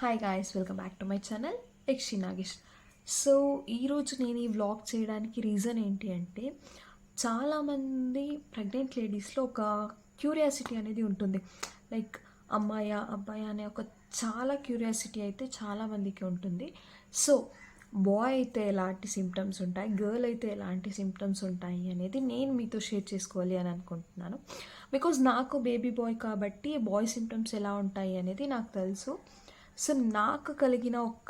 Hi guys, welcome back to my channel Yakshi Nagesh. So ఈరోజు నేను ఈ వ్లాగ్ చేయడానికి రీజన్ ఏంటి అంటే, చాలామంది ప్రెగ్నెంట్ లేడీస్లో ఒక క్యూరియాసిటీ అనేది ఉంటుంది. లైక్ అమ్మాయా అబ్బాయా అనే ఒక చాలా క్యూరియాసిటీ అయితే చాలామందికి ఉంటుంది. సో బాయ్ అయితే ఎలాంటి సిమ్టమ్స్ ఉంటాయి, గర్ల్ అయితే ఎలాంటి సిమ్టమ్స్ ఉంటాయి అనేది నేను మీతో షేర్ చేసుకోవాలి అని అనుకుంటున్నాను. బికాజ్ నాకు బేబీ బాయ్ కాబట్టి బాయ్ సిమ్టమ్స్ ఎలా ఉంటాయి అనేది నాకు తెలుసు. సో నాకు కలిగిన ఒక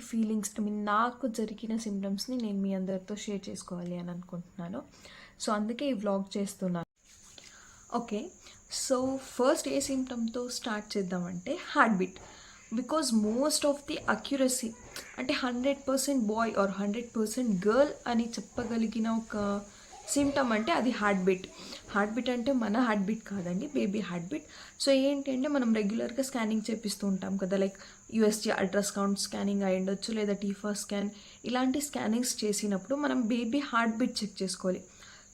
ఫీలింగ్స్, నాకు జరిగిన సిమ్టమ్స్ని నేను మీ అందరితో షేర్ చేసుకోవాలి అని అనుకుంటున్నాను. సో అందుకే ఈ వ్లాగ్ చేస్తున్నాను. ఓకే, సో ఫస్ట్ ఏ సిమ్టమ్తో స్టార్ట్ చేద్దామంటే heart beat. Because most of the accuracy అంటే 100% బాయ్ ఆర్ 100% గర్ల్ అని చెప్పగలిగిన ఒక సిమ్టమ్ అంటే అది హార్ట్ బీట్. హార్ట్ బీట్ అంటే మన హార్ట్ బీట్ కాదండి, బేబీ హార్ట్ బీట్. సో ఏంటి అంటే మనం రెగ్యులర్గా స్కానింగ్ చేపిస్తూ ఉంటాం కదా, లైక్ యూఎస్జీ అల్ట్రాసౌండ్ స్కానింగ్ అయి ఉండొచ్చు, లేదా టీఫా స్కాన్, ఇలాంటి స్కానింగ్స్ చేసినప్పుడు మనం బేబీ హార్ట్ బీట్ చెక్ చేసుకోవాలి.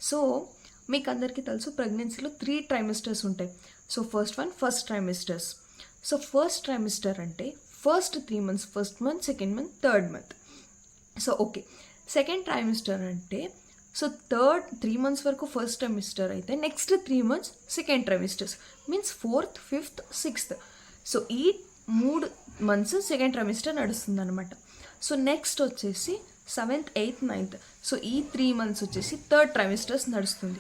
సో మీకు అందరికీ తెలుసు ప్రెగ్నెన్సీలో 3 ట్రైమిస్టర్స్ ఉంటాయి. So first trimesters. So first trimester అంటే first 3 months, first month, second month, third month. So okay, second trimester అంటే సో 3 months వరకు ఫస్ట్ ట్రైమిస్టర్ అయితే next 3 months second trimesters, means 4th, 5th, 6th. So ఈ 3 months second trimester నడుస్తుంది అనమాట. So next వచ్చేసి 7th, 8th, 9th. So ఈ 3 months వచ్చేసి third trimesters నడుస్తుంది.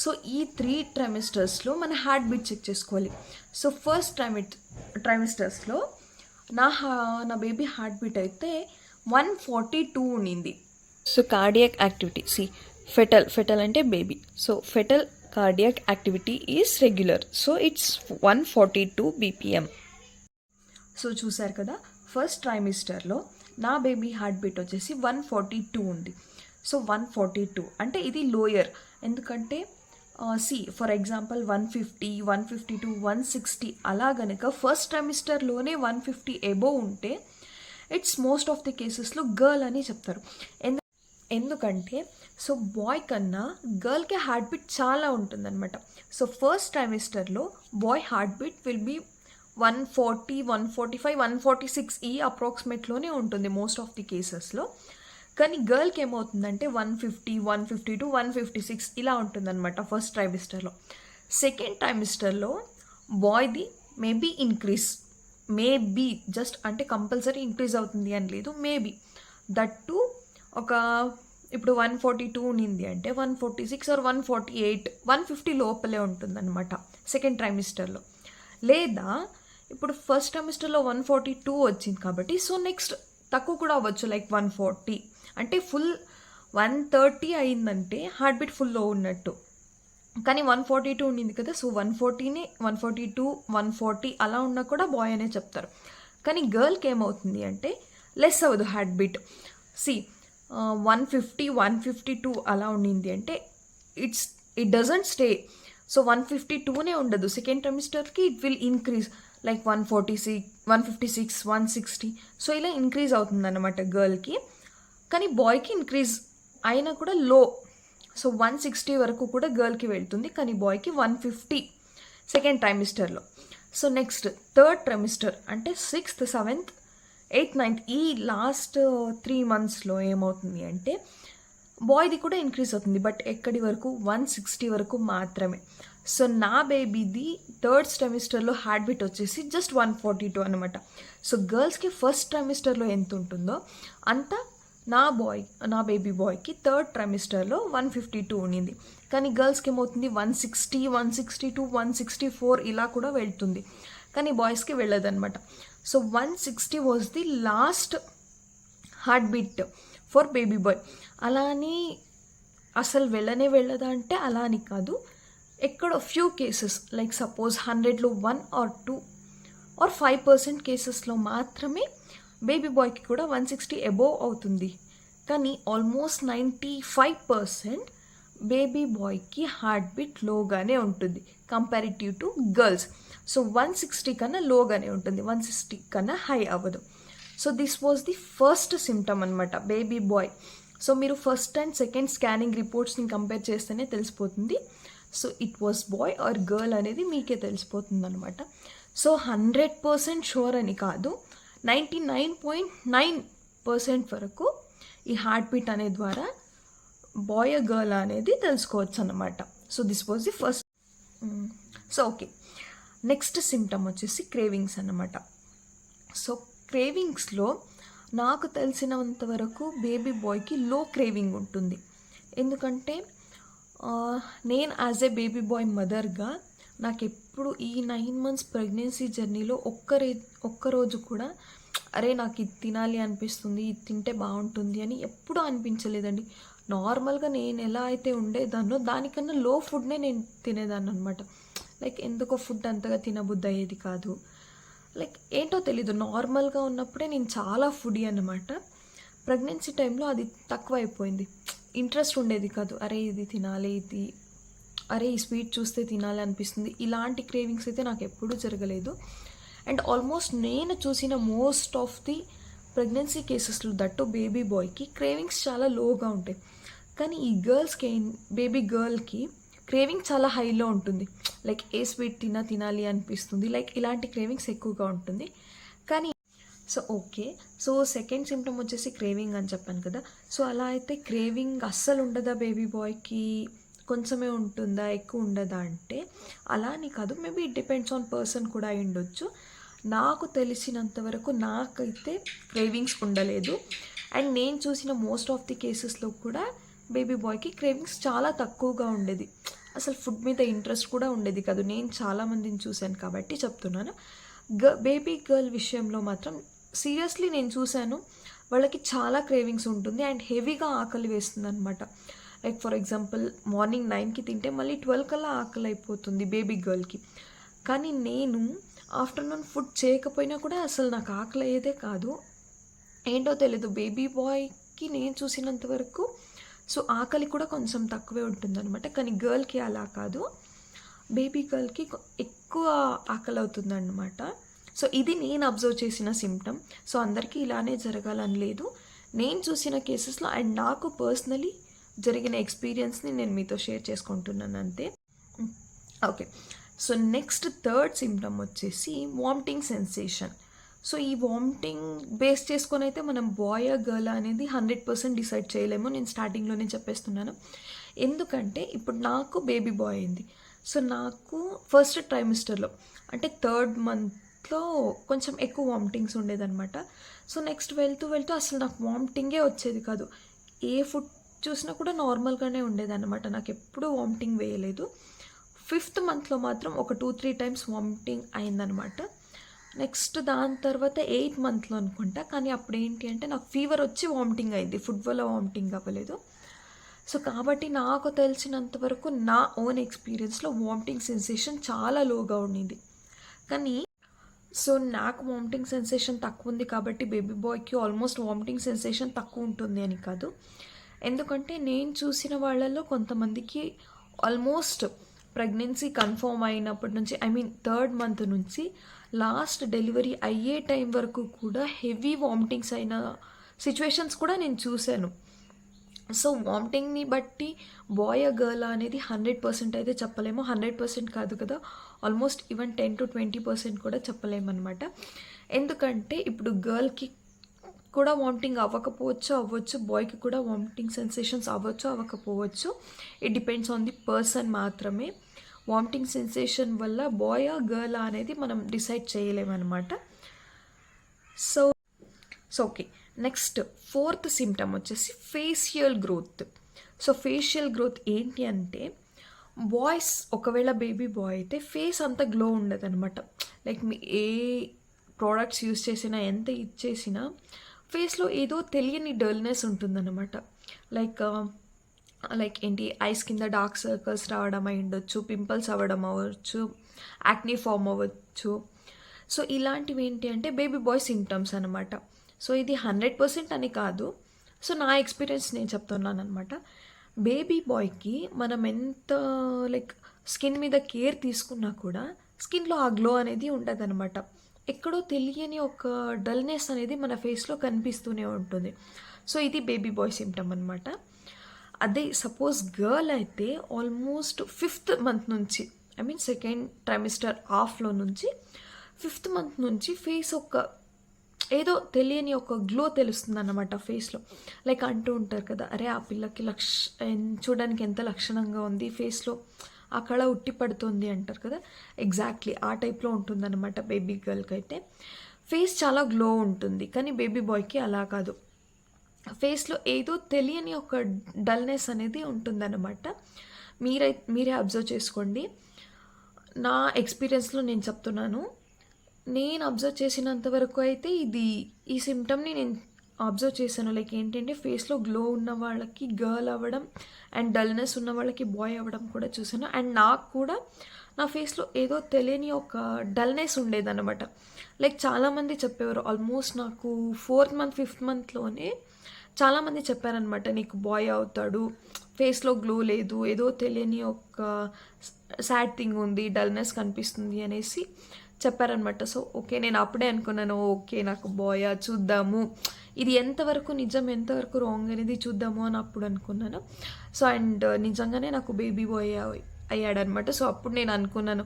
సో ఈ 3 ట్రైమిస్టర్స్లో మన హార్ట్ బీట్ చెక్ చేసుకోవాలి. సో ఫస్ట్ ట్రైమిస్టర్స్లో నా బేబీ హార్ట్ బీట్ అయితే 142 ఉండింది. సో కార్డియాక్ యాక్టివిటీ, ఫెటల్ అంటే baby. So fetal cardiac activity is regular. So it's 142 BPM. So చూసారు కదా, ఫస్ట్ ట్రైమిస్టర్లో నా బేబీ హార్ట్ బీట్ వచ్చేసి 142 ఉంది. సో 142 అంటే ఇది లోయర్. ఎందుకంటే ఫర్ ఎగ్జాంపుల్ 150, 152, 160 అలా గనక ఫస్ట్ ట్రైమిస్టర్లోనే 150 ఎబోవ్ ఉంటే ఇట్స్ మోస్ట్ ఆఫ్ ది కేసెస్లో గర్ల్ అని చెప్తారు. ఎందుకంటే సో బాయ్ కన్నా గర్ల్కి హార్ట్ బీట్ చాలా ఉంటుందన్నమాట. సో ఫస్ట్ ట్రైమిస్టర్లో boy heart beat will be 140, 145, 146 ఈ అప్రాక్సిమేట్లోనే ఉంటుంది మోస్ట్ ఆఫ్ ది కేసెస్లో. కానీ గర్ల్కి ఏమవుతుందంటే 150, 152, 156 ఇలా ఉంటుందన్నమాట ఫస్ట్ ట్రైమిస్టర్లో. సెకండ్ ట్రైమిస్టర్లో బాయ్ది మేబీ ఇంక్రీజ్, మేబీ జస్ట్ అంటే కంపల్సరీ ఇంక్రీజ్ అవుతుంది అని లేదు, మేబీ దట్ టు ఒక ఇప్పుడు 142 ఉన్నింది అంటే 146 ఆర్ 148, 150 లోపలే ఉంటుందన్నమాట సెకండ్ ట్రైమిస్టర్లో. లేదా ఇప్పుడు ఫస్ట్ ట్రైమిస్టర్లో 142 వచ్చింది కాబట్టి సో నెక్స్ట్ తక్కువ కూడా అవ్వచ్చు, లైక్ 140. అంటే ఫుల్ 130 అయిందంటే హార్ట్ బీట్ ఫుల్ లో ఉన్నట్టు. కానీ 142 ఉండింది కదా, సో 140ని 142, 140 అలా ఉన్నా కూడా బాయ్ అనే చెప్తారు. కానీ గర్ల్కి ఏమవుతుంది అంటే లెస్ అవ్వదు హార్ట్ బీట్. 150, 152 అలా ఉండింది అంటే ఇట్ డజంట్ స్టే. సో 152నే ఉండదు, సెకండ్ ట్రైమిస్టర్కి it will increase like 146, 156, 160. So ఇలా ఇంక్రీజ్ అవుతుంది అన్నమాట గర్ల్కి. కానీ బాయ్కి ఇంక్రీజ్ అయినా కూడా లో. సో 160 వరకు కూడా గర్ల్కి వెళ్తుంది, కానీ బాయ్కి 150 సెకండ్ ట్రైమిస్టర్లో. సో నెక్స్ట్ థర్డ్ ట్రైమిస్టర్ అంటే 6th, 7th, 8th, 9th ఈ లాస్ట్ 3 monthsలో ఏమవుతుంది అంటే బాయ్ది కూడా ఇంక్రీజ్ అవుతుంది, బట్ ఎక్కడి వరకు 160 వరకు మాత్రమే. సో నా బేబీది థర్డ్ ట్రైమిస్టర్లో హార్ట్ బీట్ వచ్చేసి జస్ట్ 142 అనమాట. సో గర్ల్స్కి ఫస్ట్ ట్రైమిస్టర్లో ఎంత ఉంటుందో అంత నా బేబీ బాయ్కి థర్డ్ ట్రైమిస్టర్లో 152 ఉండింది. కానీ గర్ల్స్కి ఏమవుతుంది 160, 162, 164 ఇలా కూడా వెళ్తుంది, కానీ బాయ్స్కి వెళ్ళదన్నమాట. So 160 was the last heart beat for baby boy. అలా అని అసలు వెళ్ళదా అంటే అలా అని కాదు, ఎక్కడో ఫ్యూ కేసెస్ లైక్ సపోజ్ 100లో 1 or 2 or 5% కేసెస్లో మాత్రమే బేబీ బాయ్కి కూడా 160 అబోవ్ అవుతుంది. కానీ ఆల్మోస్ట్ 95% బేబీ బాయ్కి హార్ట్ బీట్ లోగానే ఉంటుంది కంపారిటివ్ టు గర్ల్స్. సో 160 కన్నా లోగానే ఉంటుంది, 160 కన్నా హై అవ్వదు. So this was the first symptom అనమాట బేబీ బాయ్. సో మీరు ఫస్ట్ అండ్ సెకండ్ స్కానింగ్ రిపోర్ట్స్ని కంపేర్ చేస్తేనే తెలిసిపోతుంది. So it was boy or girl అనేది మీకే తెలిసిపోతుంది అనమాట. సో 100% షూర్ అని కాదు, 99.9% వరకు ఈ హార్ట్ బీట్ అనే ద్వారా బాయ్ గర్ల్ అనేది తెలుసుకోవచ్చు అన్నమాట. So this was the first. So okay, next symptom వచ్చేసి క్రేవింగ్స్ అన్నమాట. సో క్రేవింగ్స్లో నాకు తెలిసినంత వరకు బేబీ బాయ్కి లో క్రేవింగ్ ఉంటుంది. ఎందుకంటే నేను యాజ్ ఏ బేబీ బాయ్ మదర్గా నాకు ఎప్పుడు ఈ 9 months ప్రెగ్నెన్సీ జర్నీలో ఒక్కరోజు కూడా అరే నాకు ఇది తినాలి అనిపిస్తుంది, ఇది తింటే బాగుంటుంది అని ఎప్పుడూ అనిపించలేదండి. నార్మల్గా నేను ఎలా అయితే ఉండేదాన్నో దానికన్నా లో ఫుడ్నే నేను తినేదాన్ని అనమాట. లైక్ ఎందుకో ఫుడ్ అంతగా తినబుద్ధి అయ్యేది కాదు. లైక్ ఏంటో తెలీదు, నార్మల్గా ఉన్నప్పుడే నేను చాలా ఫుడీ అన్నమాట. ప్రెగ్నెన్సీ టైంలో అది తక్కువ అయిపోయింది, ఇంట్రెస్ట్ ఉండేది కాదు. అరే ఇది తినాలి, అరే ఈ స్వీట్ చూస్తే తినాలి అనిపిస్తుంది, ఇలాంటి క్రేవింగ్స్ అయితే నాకు ఎప్పుడూ జరగలేదు. అండ్ ఆల్మోస్ట్ నేను చూసిన మోస్ట్ ఆఫ్ ది ప్రెగ్నెన్సీ కేసెస్లో దట్టు బేబీ బాయ్కి క్రేవింగ్స్ చాలా లోగా ఉంటాయి. కానీ ఈ బేబీ గర్ల్కి క్రేవింగ్ చాలా హైలో ఉంటుంది. లైక్ ఏ స్వీట్ తినాలి అనిపిస్తుంది, లైక్ ఇలాంటి క్రేవింగ్స్ ఎక్కువగా ఉంటుంది. కానీ so okay, so second symptom వచ్చేసి క్రేవింగ్ అని చెప్పాను కదా. సో అలా అయితే క్రేవింగ్ అస్సలు ఉండదా బేబీ బాయ్కి, కొంచెమే ఉంటుందా, ఎక్కువ ఉండదా అంటే అలా అని కాదు. Maybe it depends on person కూడా అయి ఉండొచ్చు. నాకు తెలిసినంత వరకు నాకైతే క్రేవింగ్స్ ఉండలేదు. అండ్ నేను చూసిన మోస్ట్ ఆఫ్ ది కేసెస్లో కూడా బేబీ బాయ్కి క్రేవింగ్స్ చాలా తక్కువగా ఉండేది. అసలు ఫుడ్ మీద ఇంట్రెస్ట్ కూడా ఉండేది కాదు. నేను చాలామందిని చూశాను కాబట్టి చెప్తున్నాను. బేబీ గర్ల్ విషయంలో మాత్రం సీరియస్లీ నేను చూశాను, వాళ్ళకి చాలా క్రేవింగ్స్ ఉంటుంది అండ్ హెవీగా ఆకలి వేస్తుంది అనమాట. లైక్ ఫర్ ఎగ్జాంపుల్ మార్నింగ్ 9కి తింటే మళ్ళీ 12 కల్లా ఆకలి అయిపోతుంది బేబీ గర్ల్కి. కానీ నేను ఆఫ్టర్నూన్ ఫుడ్ చేయకపోయినా కూడా అసలు నాకు ఆకలి అయ్యేదే కాదు. ఏంటో తెలీదు, బేబీ బాయ్కి నేను చూసినంత వరకు సో ఆకలి కూడా కొంచెం తక్కువే ఉంటుందన్నమాట. కానీ గర్ల్కి అలా కాదు, బేబీ గర్ల్కి ఎక్కువ ఆకలి అవుతుందన్నమాట. సో ఇది నేను అబ్జర్వ్ చేసిన సిమ్టమ్. సో అందరికీ ఇలానే జరగాలని లేదు, నేను చూసిన కేసెస్లో అండ్ నాకు పర్సనలీ జరిగిన ఎక్స్పీరియన్స్ని నేను మీతో షేర్ చేసుకుంటున్నాను అంతే. Okay, so next third symptom వచ్చేసి వామిటింగ్ సెన్సేషన్. సో ఈ వామిటింగ్ బేస్ చేసుకొని అయితే మనం బాయ్ గర్ల్ అనేది 100% డిసైడ్ చేయలేము. నేను స్టార్టింగ్లోనే చెప్పేస్తున్నాను. ఎందుకంటే ఇప్పుడు నాకు బేబీ బాయ్ అయింది. సో నాకు ఫస్ట్ ట్రైమిస్టర్లో అంటే 3rd monthలో కొంచెం ఎక్కువ వామిటింగ్స్ ఉండేదన్నమాట. సో నెక్స్ట్ వెళ్తూ అసలు నాకు వామిటింగే వచ్చేది కాదు. ఏ ఫుడ్ చూసినా కూడా నార్మల్గానే ఉండేదన్నమాట, నాకు ఎప్పుడూ వామిటింగ్ వేయలేదు. 5th monthలో మాత్రం ఒక 2-3 times వామిటింగ్ అయిందనమాట. నెక్స్ట్ దాని తర్వాత 8th monthలో అనుకుంటా. కానీ అప్పుడు ఏంటి అంటే నాకు ఫీవర్ వచ్చి వామిటింగ్ అయింది, ఫుడ్ వల్ల వామిటింగ్ అవ్వలేదు. సో కాబట్టి నాకు తెలిసినంత వరకు నా ఓన్ ఎక్స్పీరియన్స్లో వామిటింగ్ సెన్సేషన్ చాలా లోగా ఉండింది. కానీ సో నాకు వామిటింగ్ సెన్సేషన్ తక్కువ ఉంది కాబట్టి బేబీ బాయ్కి ఆల్మోస్ట్ వామిటింగ్ సెన్సేషన్ తక్కువ ఉంటుంది అని కాదు. ఎందుకంటే నేను చూసిన వాళ్ళల్లో కొంతమందికి ఆల్మోస్ట్ ప్రెగ్నెన్సీ కన్ఫర్మ్ అయినప్పటి నుంచి 3rd month నుంచి లాస్ట్ డెలివరీ అయ్యే టైం వరకు కూడా హెవీ వామిటింగ్స్ అయిన సిచ్యువేషన్స్ కూడా నేను చూశాను. సో వామిటింగ్ని బట్టి బాయ్ గర్ల్ అనేది 100% అయితే చెప్పలేము, 100% కాదు కదా, ఆల్మోస్ట్ ఈవెన్ 10-20% కూడా చెప్పలేమన్నమాట. ఎందుకంటే ఇప్పుడు గర్ల్కి కూడా వామిటింగ్ అవ్వచ్చు, బాయ్కి కూడా వామిటింగ్ సెన్సేషన్స్ అవ్వకపోవచ్చు. It depends on the person మాత్రమే. వామిటింగ్ సెన్సేషన్ వల్ల బాయ్ గర్ల్ అనేది మనం డిసైడ్ చేయలేమన్నమాట. So okay, next 4th symptom వచ్చేసి facial growth. So facial growth ఏంటి అంటే బాయ్స్ ఒకవేళ బేబీ బాయ్ అయితే ఫేస్ అంత గ్లో ఉండదు అనమాట. లైక్ మీ ఏ ప్రోడక్ట్స్ యూస్ చేసినా ఎంత ఇచ్చేసినా ఫేస్లో ఏదో తెలియని డల్నెస్ ఉంటుందన్నమాట. లైక్ ఏంటి, ఐస్ కింద డార్క్ సర్కిల్స్ రావడం అయి ఉండొచ్చు, పింపుల్స్ అవ్వడం అవ్వచ్చు, యాక్నీ ఫామ్ అవ్వచ్చు. సో ఇలాంటివి ఏంటి అంటే బేబీ బాయ్ సిమ్టమ్స్ అనమాట. సో ఇది 100% అని కాదు, సో నా ఎక్స్పీరియన్స్ నేను చెప్తున్నాను అనమాట. బేబీ బాయ్కి మనం ఎంత లైక్ స్కిన్ మీద కేర్ తీసుకున్నా కూడా స్కిన్లో ఆ గ్లో అనేది ఉండదు అనమాట. ఎక్కడో తెలియని ఒక డల్నెస్ అనేది మన ఫేస్లో కనిపిస్తూనే ఉంటుంది. సో ఇది బేబీ బాయ్ సిమ్టమ్ అనమాట. అదే సపోజ్ గర్ల్ అయితే ఆల్మోస్ట్ 5th month నుంచి 2nd trimester ఆఫ్లో నుంచి 5th మంత్ నుంచి ఫేస్ ఏదో తెలియని ఒక గ్లో తెలుస్తుంది అన్నమాట ఫేస్లో. లైక్ అంటూ ఉంటారు కదా, అరే ఆ పిల్లకి చూడడానికి ఎంత లక్షణంగా ఉంది, ఫేస్లో ఆ కళ ఉట్టి పడుతుంది అంటారు కదా, ఎగ్జాక్ట్లీ ఆ టైప్లో ఉంటుందన్నమాట బేబీ గర్ల్కి అయితే. ఫేస్ చాలా గ్లో ఉంటుంది, కానీ బేబీ బాయ్కి అలా కాదు. ఫేస్లో ఏదో తెలియని ఒక డల్నెస్ అనేది ఉంటుందన్నమాట. మీరే అబ్జర్వ్ చేసుకోండి. నా ఎక్స్పీరియన్స్లో నేను చెప్తున్నాను. నేను అబ్జర్వ్ చేసినంత వరకు అయితే ఈ సిమ్టమ్ని నేను అబ్జర్వ్ చేశాను. లైక్ ఏంటంటే ఫేస్లో గ్లో ఉన్న వాళ్ళకి గర్ల్ అవ్వడం అండ్ డల్నెస్ ఉన్న వాళ్ళకి బాయ్ అవ్వడం కూడా చూశాను. అండ్ నాకు కూడా నా ఫేస్లో ఏదో తెలియని ఒక డల్నెస్ ఉండేదన్నమాట. లైక్ చాలామంది చెప్పేవారు, ఆల్మోస్ట్ నాకు 4th మంత్ 5th మంత్లోనే చాలామంది చెప్పారనమాట, నీకు బాయ్ అవుతాడు, ఫేస్లో గ్లో లేదు, ఏదో తెలియని ఒక సాడ్ థింగ్ ఉంది, డల్నెస్ కనిపిస్తుంది అనేసి చెప్పారనమాట. సో ఓకే, నేను అప్పుడే అనుకున్నాను, ఓకే నాకు బాయా, చూద్దాము ఇది ఎంతవరకు నిజం ఎంతవరకు రాంగ్ అనేది చూద్దాము అని అప్పుడు అనుకున్నాను. సో అండ్ నిజంగానే నాకు బేబీ బాయ్ అయ్యాడనమాట. సో అప్పుడు నేను అనుకున్నాను,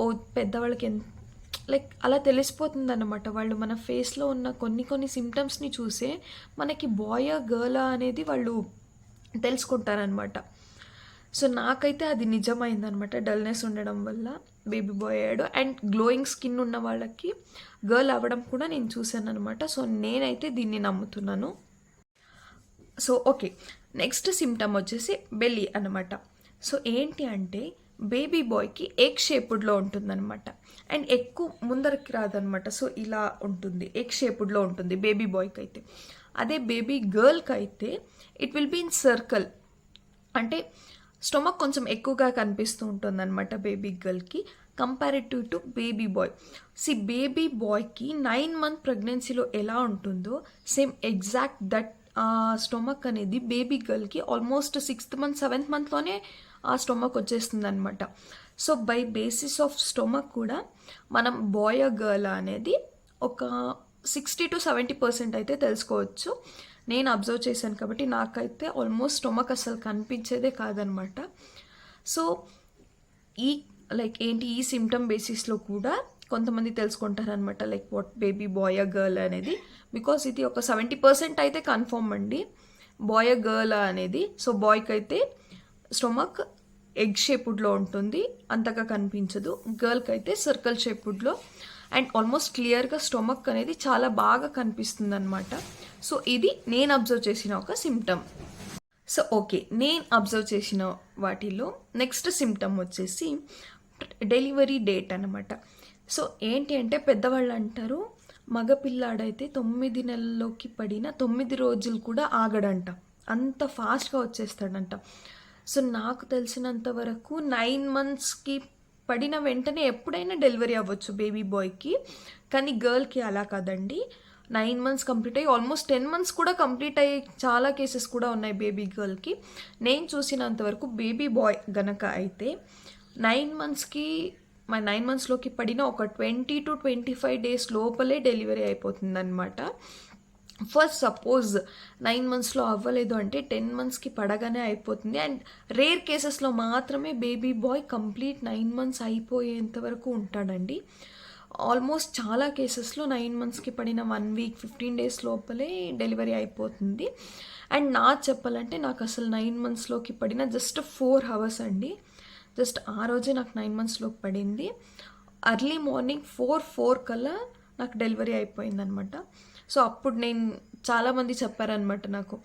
ఓ పెద్దవాళ్ళకి లైక్ అలా తెలిసిపోతుంది అన్నమాట. వాళ్ళు మన ఫేస్లో ఉన్న కొన్ని సిమ్టమ్స్ని చూసే మనకి బాయా గర్లా అనేది వాళ్ళు తెలుసుకుంటారనమాట. సో నాకైతే అది నిజమైందనమాట. డల్నెస్ ఉండడం వల్ల బేబీ బాయ్ అయ్యాడు. అండ్ గ్లోయింగ్ స్కిన్ ఉన్న వాళ్ళకి గర్ల్ అవ్వడం కూడా నేను చూశాను అనమాట. సో నేనైతే దీన్ని నమ్ముతున్నాను. సో ఓకే, నెక్స్ట్ సిమ్టమ్ వచ్చేసి బెల్లీ అనమాట. సో ఏంటి అంటే బేబీ బాయ్కి ఎగ్ షేపుడ్లో ఉంటుందన్నమాట. అండ్ ఎక్కువ ముందరికి రాదనమాట. సో ఇలా ఉంటుంది, ఎగ్ షేపుడ్లో ఉంటుంది బేబీ బాయ్కి అయితే. అదే బేబీ గర్ల్కి అయితే it will be in circle, అంటే స్టొమక్ కొంచెం ఎక్కువగా కనిపిస్తూ ఉంటుంది అనమాట బేబీ గర్ల్కి comparative to baby boy. Baby బాయ్కి 9 మంత్ ప్రెగ్నెన్సీలో ఎలా ఉంటుందో సేమ్ ఎగ్జాక్ట్ దట్ స్టొమక్ అనేది బేబీ గర్ల్కి ఆల్మోస్ట్ 6th మంత్ 7th మంత్లోనే ఆ స్టొమక్ వచ్చేస్తుంది అనమాట. So by basis of stomach కూడా మనం బాయ్ గర్ల్ అనేది ఒక 60 to 70% అయితే తెలుసుకోవచ్చు. నేను అబ్జర్వ్ చేశాను కాబట్టి నాకైతే ఆల్మోస్ట్ స్టొమక్ అసలు కనిపించేదే కాదనమాట. సో ఈ సిమ్టమ్ బేసిస్లో కూడా కొంతమంది తెలుసుకుంటారనమాట, like what baby boy girl అనేది. బికాస్ ఇది ఒక 70% అయితే కన్ఫర్మ్ అండి, బాయ్ గర్ల్ అనేది. సో బాయ్కి అయితే స్టొమక్ ఎగ్ షేపుడ్లో ఉంటుంది, అంతగా కనిపించదు. గర్ల్కి అయితే సర్కిల్ షేపుడ్లో అండ్ ఆల్మోస్ట్ క్లియర్గా స్టొమక్ అనేది చాలా బాగా కనిపిస్తుంది అనమాట. సో ఇది నేను అబ్జర్వ్ చేసిన ఒక సిమ్టమ్. సో ఓకే, నేను అబ్జర్వ్ చేసిన వాటిలో నెక్స్ట్ సిమ్టమ్ వచ్చేసి డెలివరీ డేట్ అనమాట. సో ఏంటి అంటే పెద్దవాళ్ళు అంటారు, మగపిల్లాడైతే 9 నెలల్లోకి పడిన 9 రోజులు కూడా ఆగడంట, అంత ఫాస్ట్గా వచ్చేస్తాడంట. సో నాకు తెలిసినంత వరకు 9 మంత్స్కి పడిన వెంటనే ఎప్పుడైనా డెలివరీ అవ్వచ్చు బేబీ బాయ్కి, కానీ గర్ల్కి అలా కాదండి. 9 మంత్స్ కంప్లీట్ అయ్యి ఆల్మోస్ట్ 10 మంత్స్ కూడా కంప్లీట్ అయ్యే చాలా కేసెస్ కూడా ఉన్నాయి బేబీ గర్ల్కి. నేను చూసినంత వరకు బేబీ బాయ్ గనక అయితే 9 మంత్స్లోకి పడిన ఒక 20 to 25 days లోపలే డెలివరీ అయిపోతుంది అనమాట. ఫస్ట్ సపోజ్ 9 మంత్స్లో అవ్వలేదు అంటే 10 మంత్స్కి పడగానే అయిపోతుంది. అండ్ రేర్ కేసెస్లో మాత్రమే బేబీ బాయ్ కంప్లీట్ 9 మంత్స్ అయిపోయేంత వరకు ఉంటాడండి. ఆల్మోస్ట్ చాలా కేసెస్లో 9 మంత్స్కి పడిన 1 week 15 days లోపలే డెలివరీ అయిపోతుంది. అండ్ చెప్పాలంటే నాకు అసలు 9 మంత్స్లోకి పడిన జస్ట్ 4 hours అండి. జస్ట్ ఆ రోజే నాకు 9 మంత్స్లోకి పడింది. అర్లీ మార్నింగ్ 4 కల్లా నాకు డెలివరీ అయిపోయిందనమాట. సో అప్పుడు చాలామంది చెప్పారనమాట నాకు,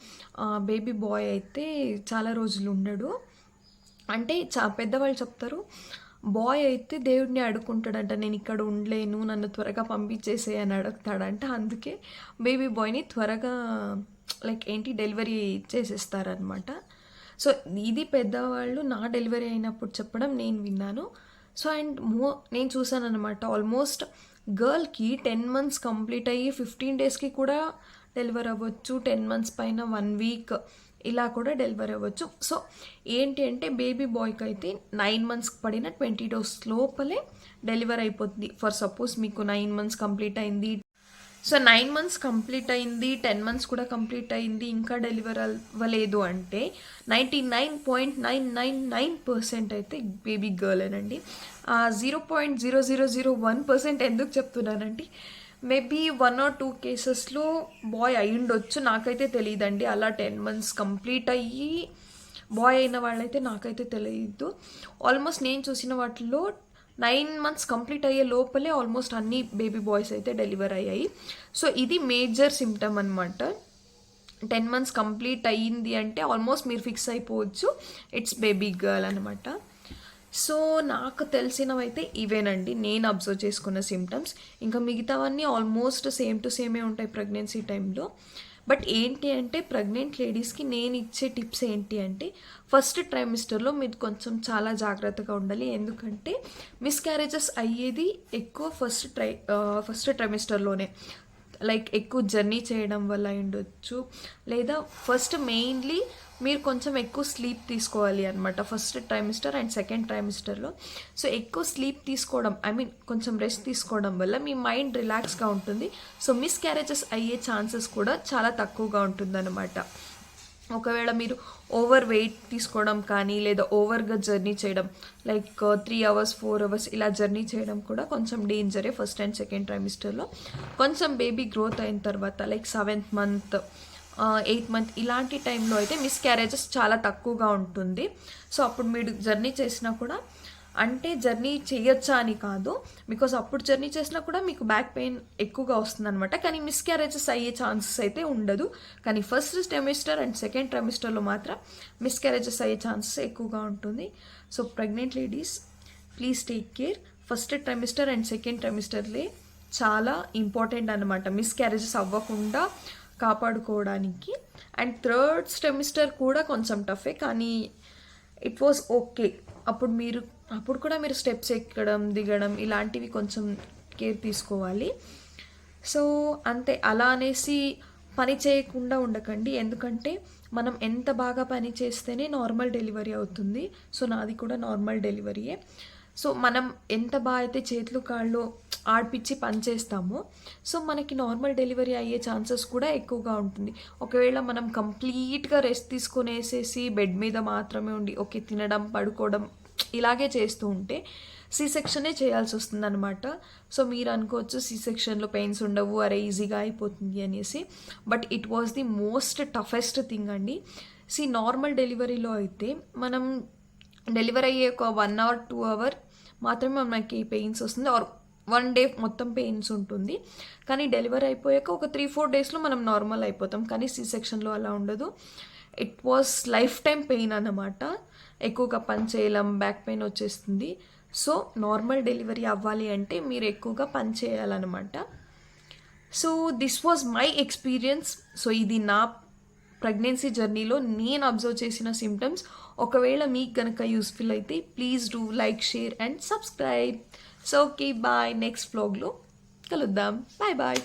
బేబీ బాయ్ అయితే చాలా రోజులు ఉండడు అంటే. పెద్దవాళ్ళు చెప్తారు, బాయ్ అయితే దేవుడిని అడుక్కుంటాడంట, నేను ఇక్కడ ఉండలేను, నన్ను త్వరగా పంపించేసే అని అడుగుతాడంట. అందుకే బేబీ బాయ్ని త్వరగా డెలివరీ చేసేస్తారనమాట. సో ఇది పెద్దవాళ్ళు నా డెలివరీ అయినప్పుడు చెప్పడం నేను విన్నాను. సో అండ్ నేను చూసాను అనమాట, ఆల్మోస్ట్ గర్ల్కి 10 months కంప్లీట్ అయ్యి 15 daysకి కూడా డెలివరీ అవ్వచ్చు, 10 months పైన 1 week ఇలా కూడా డెలివరీ అవ్వచ్చు. సో ఏంటి అంటే బేబీ బాయ్కి అయితే 9 months పడిన 20 days లోపలే డెలివరీ అయిపోతుంది. ఫర్ సపోజ్ మీకు 9 months కంప్లీట్ అయింది, సో 9 మంత్స్ కంప్లీట్ అయింది, 10 మంత్స్ కూడా కంప్లీట్ అయింది, ఇంకా డెలివర్ అవ్వలేదు అంటే 99.999% అయితే బేబీ గర్లేనండి. 0.0001% ఎందుకు చెప్తున్నానంటే మేబీ 1 or 2 కేసెస్లో బాయ్ అయ్యుండొచ్చు, నాకైతే తెలియదండి. అలా 10 మంత్స్ కంప్లీట్ అయ్యి బాయ్ అయిన వాళ్ళైతే నాకైతే తెలియదు. ఆల్మోస్ట్ నేను చూసిన వాటిల్లో 9 మంత్స్ కంప్లీట్ అయ్యే లోపలే ఆల్మోస్ట్ అన్ని బేబీ బాయ్స్ అయితే డెలివర్ అయ్యాయి. సో ఇది మేజర్ సిమ్టమ్ అనమాట. 10 మంత్స్ కంప్లీట్ అయ్యింది అంటే ఆల్మోస్ట్ మీరు ఫిక్స్ అయిపోవచ్చు ఇట్స్ బేబీ గర్ల్ అనమాట. సో నాకు తెలిసినవైతే ఇవేనండి నేను అబ్జర్వ్ చేసుకున్న సిమ్టమ్స్. ఇంకా మిగతావన్నీ ఆల్మోస్ట్ సేమ్ టు సేమే ఉంటాయి ప్రెగ్నెన్సీ టైంలో. బట్ ఏంటి అంటే ప్రెగ్నెంట్ లేడీస్కి నేను ఇచ్చే టిప్స్ ఏంటి అంటే ఫస్ట్ ట్రైమిస్టర్లో మీరు కొంచెం చాలా జాగ్రత్తగా ఉండాలి. ఎందుకంటే మిస్క్యారేజెస్ అయ్యేది ఎక్కువ ఫస్ట్ ట్రైమిస్టర్లోనే. లైక్ ఎక్కువ జర్నీ చేయడం వల్ల ఉండొచ్చు, లేదా ఫస్ట్ మెయిన్లీ మీరు కొంచెం ఎక్కువ స్లీప్ తీసుకోవాలి అనమాట ఫస్ట్ ట్రైమిస్టర్ అండ్ సెకండ్ ట్రైమిస్టర్లో. సో ఎక్కువ స్లీప్ తీసుకోవడం, కొంచెం రెస్ట్ తీసుకోవడం వల్ల మీ మైండ్ రిలాక్స్గా ఉంటుంది. సో మిస్క్యారేజెస్ అయ్యే ఛాన్సెస్ కూడా చాలా తక్కువగా ఉంటుందన్నమాట. ఒకవేళ మీరు ఓవర్ వెయిట్ తీసుకోవడం కానీ లేదా ఓవర్గా జర్నీ చేయడం, లైక్ 3 hours 4 hours ఇలా జర్నీ చేయడం కూడా కొంచెం డేంజరే ఫస్ట్ అండ్ సెకండ్ ట్రైమిస్టర్లో. కొంచెం బేబీ గ్రోత్ అయిన తర్వాత like 7th month 8th month ఇలాంటి టైంలో అయితే మిస్క్యారేజెస్ చాలా తక్కువగా ఉంటుంది. సో అప్పుడు మీరు జర్నీ చేసినా కూడా, అంటే జర్నీ చేయొచ్చా అని కాదు, బికాజ్ అప్పుడు జర్నీ చేసినా కూడా మీకు బ్యాక్ పెయిన్ ఎక్కువగా వస్తుంది అనమాట. కానీ మిస్క్యారేజెస్ అయ్యే ఛాన్సెస్ అయితే ఉండదు. కానీ ఫస్ట్ ట్రైమిస్టర్ అండ్ సెకండ్ ట్రైమిస్టర్లో మాత్రం మిస్క్యారేజెస్ అయ్యే ఛాన్సెస్ ఎక్కువగా ఉంటుంది. So pregnant ladies please take care. First trimester and second ట్రైమిస్టర్లే చాలా ఇంపార్టెంట్ అనమాట మిస్క్యారేజెస్ అవ్వకుండా కాపాడుకోవడానికి. అండ్ థర్డ్ ట్రైమిస్టర్ కూడా కొంచెం టఫే, కానీ ఇట్ వాజ్ ఓకే. అప్పుడు కూడా మీరు స్టెప్స్ ఎక్కడం దిగడం ఇలాంటివి కొంచెం కేర్ తీసుకోవాలి. సో అంతే, అలా అనేసి పని చేయకుండా ఉండకండి. ఎందుకంటే మనం ఎంత బాగా పని చేస్తేనే నార్మల్ డెలివరీ అవుతుంది. సో నాది కూడా నార్మల్ డెలివరీయే. సో మనం ఎంత బాగా అయితే చేతులు కాళ్ళు ఆడిపించి పని చేస్తామో సో మనకి నార్మల్ డెలివరీ అయ్యే ఛాన్సెస్ కూడా ఎక్కువగా ఉంటుంది. ఒకవేళ మనం కంప్లీట్గా రెస్ట్ తీసుకునేసేసి బెడ్ మీద మాత్రమే ఉండి ఓకే తినడం పడుకోవడం ఇలాగే చేస్తూ ఉంటే సి సెక్షనే చేయాల్సి వస్తుంది అనమాట. సో మీరు అనుకోవచ్చు సి సెక్షన్లో పెయిన్స్ ఉండవు, అరే ఈజీగా అయిపోతుంది అనేసి. But it was the most toughest thing అండి. నార్మల్ డెలివరీలో అయితే మనం డెలివరీ అయ్యే ఒక 1 hour 2 hour మాత్రమే మనకి పెయిన్స్ వస్తుంది, ఆర్ 1 day మొత్తం పెయిన్స్ ఉంటుంది. కానీ డెలివరీ అయిపోయాక ఒక 3-4 daysలో మనం నార్మల్ అయిపోతాం. కానీ సి సెక్షన్లో అలా ఉండదు. It was life time pain అన్నమాట. ఎక్కువగా పని చేయలేం, బ్యాక్ పెయిన్ వచ్చేస్తుంది. సో నార్మల్ డెలివరీ అవ్వాలి అంటే మీరు ఎక్కువగా పని చేయాలన్నమాట. So this was my experience. So ఇది నా ప్రెగ్నెన్సీ జర్నీలో నేను అబ్జర్వ్ చేసిన సిమ్టమ్స్. ఒకవేళ మీకు కనుక యూస్ఫుల్ అయితే please do like, share and subscribe. So okay bye, next వ్లాగ్లో కలుద్దాం. Bye bye.